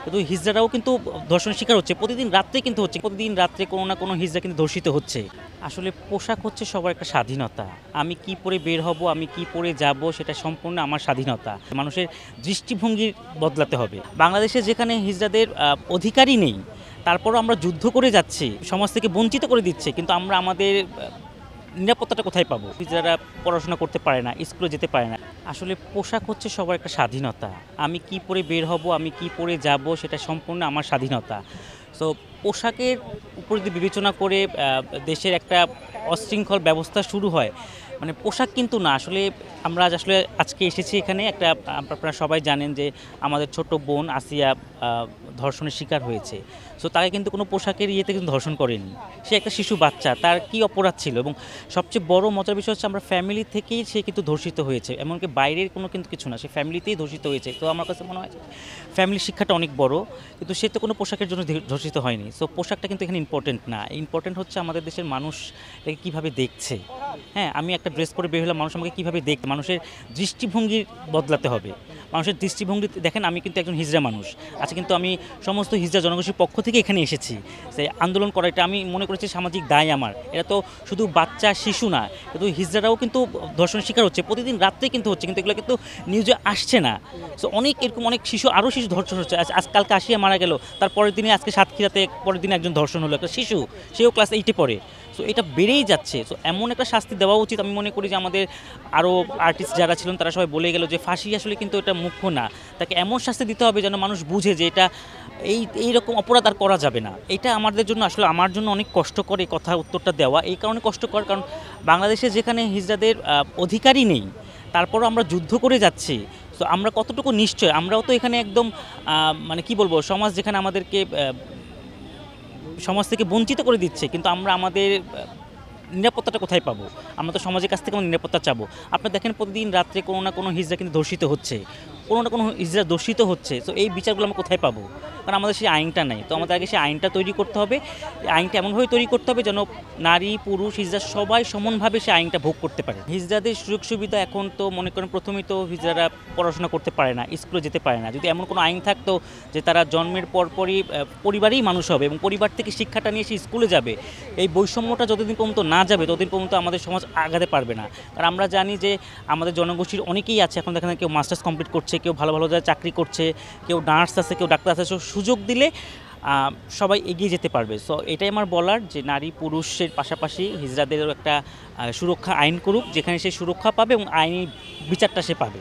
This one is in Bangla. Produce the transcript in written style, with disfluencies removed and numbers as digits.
কিন্তু হিজড়ারাও কিন্তু ধর্ষণের শিকার হচ্ছে, প্রতিদিন রাত্রে কিন্তু হচ্ছে, প্রতিদিন রাত্রে কোনো না কোনো হিজড়া কিন্তু ধর্ষিত হচ্ছে। আসলে পোশাক হচ্ছে সবার একটা স্বাধীনতা। আমি কি পরে বের হব, আমি কি পরে যাব, সেটা সম্পূর্ণ আমার স্বাধীনতা। মানুষের দৃষ্টিভঙ্গি বদলাতে হবে। বাংলাদেশে যেখানে হিজড়াদের অধিকারই নেই, তারপরও আমরা যুদ্ধ করে যাচ্ছি, সমাজ থেকে বঞ্চিত করে দিচ্ছে, কিন্তু আমরা আমাদের নিরাপত্তাটা কোথায় পাবো? যারা পড়াশোনা করতে পারে না, স্কুলে যেতে পারে না। আসলে পোশাক হচ্ছে সবার একটা স্বাধীনতা। আমি কি পরে বের হব, আমি কি পরে যাব, সেটা সম্পূর্ণ আমার স্বাধীনতা। সো পোশাকের উপর যদি বিবেচনা করে দেশের একটা অশৃঙ্খল ব্যবস্থা শুরু হয়, মানে পোশাক কিন্তু না, আসলে আমরা আসলে আজকে এসেছি এখানে একটা, আপনারা সবাই জানেন যে আমাদের ছোট বোন আসিয়া ধর্ষণের শিকার হয়েছে। সো তাকে কিন্তু কোনো পোশাকের ইয়েতে কিন্তু ধর্ষণ করেনি। সে একটা শিশু বাচ্চা, তার কি অপরাধ ছিল? এবং সবচেয়ে বড় মজার বিষয় হচ্ছে আমরা ফ্যামিলি থেকেই সে কিন্তু ধর্ষিত হয়েছে, এমনকি বাইরের কোনো কিন্তু কিছু না, সে ফ্যামিলিতেই ধর্ষিত হয়েছে। তো আমার কাছে মনে হয় ফ্যামিলির শিক্ষাটা অনেক বড়, কিন্তু সে তো কোনো পোশাকের জন্য ধর্ষিত হয়নি। সো পোশাকটা কিন্তু এখানে ইম্পর্টেন্ট না, ইম্পর্টেন্ট হচ্ছে আমাদের দেশের মানুষ এটাকে কীভাবে দেখছে। হ্যাঁ, আমি একটা ড্রেস পরে বের হলাম, মানুষ আমাকে কীভাবে দেখছে, মানুষের দৃষ্টিভঙ্গি বদলাতে হবে। মানুষের দৃষ্টিভঙ্গি দেখেন, আমি কিন্তু একজন হিজড়া মানুষ, আচ্ছা, কিন্তু আমি সমস্ত হিজড়া জনগোষ্ঠীর পক্ষ থেকে এখানে এসেছি। সে আন্দোলন করা, এটা আমি মনে করেছি সামাজিক দায় আমার। এটা তো শুধু বাচ্চা শিশু না, কিন্তু হিজড়ারাও কিন্তু ধর্ষণের শিকার হচ্ছে, প্রতিদিন রাত্রে কিন্তু হচ্ছে, কিন্তু এগুলো কিন্তু নিউজে আসছে না। সো অনেক এরকম অনেক শিশু, আরও শিশু ধর্ষণ হচ্ছে। আজকালকে আসিয়া মারা গেল, তার পরের দিনে আজকে সাতক্ষীরাতে পরের দিনে একজন ধর্ষণ হলো, একটা শিশু, সেও ক্লাস 8-এ পড়ে। সো এটা বেড়েই যাচ্ছে। সো এমন একটা শাস্তি দেওয়া উচিত। আমি মনে করি যে আমাদের আরও আর্টিস্ট যারা ছিলেন তারা সবাই বলে গেল যে ফাঁসি আসলে কিন্তু এটা মুখ্য না, তাকে এমন শাস্তি দিতে হবে যেন মানুষ বুঝে যে এটা এইরকম অপরাধ আর করা যাবে না। এটা আমাদের জন্য, আসলে আমার জন্য অনেক কষ্টকর এই কথা উত্তরটা দেওয়া। এই কারণে কষ্টকর, কারণ বাংলাদেশে যেখানে হিজড়াদের অধিকারই নেই, তারপরও আমরা যুদ্ধ করে যাচ্ছি। তো আমরা কতটুকু নিশ্চয়, আমরাও তো এখানে একদম মানে কি বলবো, সমাজ যেখানে আমাদেরকে সমাজ থেকে বঞ্চিত করে দিচ্ছে, কিন্তু আমরা আমাদের নিরাপত্তাটা কোথায় পাবো? আমরা তো সমাজের কাছ থেকে আমরা নিরাপত্তা চাবো। আপনি দেখেন প্রতিদিন রাত্রে কোনো না কোনো হিজড়া কিন্তু ধর্ষিত হচ্ছে, কোনো না কোনো হিজড়া দর্শিত হচ্ছে। তো এই বিচারগুলো আমরা কোথায় পাবো? কারণ আমাদের সেই আইনটা নেই। তো আমাদের আগে সেই আইনটা তৈরি করতে হবে। আইনটা এমনভাবে তৈরি করতে হবে যেন নারী, পুরুষ, হিজড়া সবাই সমানভাবে সেই আইনটা ভোগ করতে পারে। হিজড়াদের সুযোগ সুবিধা এখন তো মনে করেন প্রথমেই তো হিজড়ারা পড়াশোনা করতে পারে না, স্কুলে যেতে পারে না। যদি এমন কোনো আইন থাকতো যে তারা জন্মের পরপরই পরিবারেই মানুষ হবে এবং পরিবার থেকে শিক্ষাটা নিয়ে সে স্কুলে যাবে, এই বৈষম্যটা যতদিন পর্যন্ত না যাবে ততদিন পর্যন্ত আমাদের সমাজ আগাতে পারবে না। কারণ আমরা জানি যে আমাদের জনগোষ্ঠীর অনেকেই আছে, এখন দেখেন কেউ মাস্টার্স কমপ্লিট করছে, কেউ ভালো ভালো জায়গায় চাকরি করছে, কেউ নার্স আছে, কেউ ডাক্তার আছে। সুযোগ দিলে সবাই এগিয়ে যেতে পারবে। সো এটাই আমার বলার, যে নারী পুরুষের পাশাপাশি হিজড়াদেরও একটা সুরক্ষা আইন করুক, যেখানে সে সুরক্ষা পাবে এবং আইনি বিচারটা সে পাবে।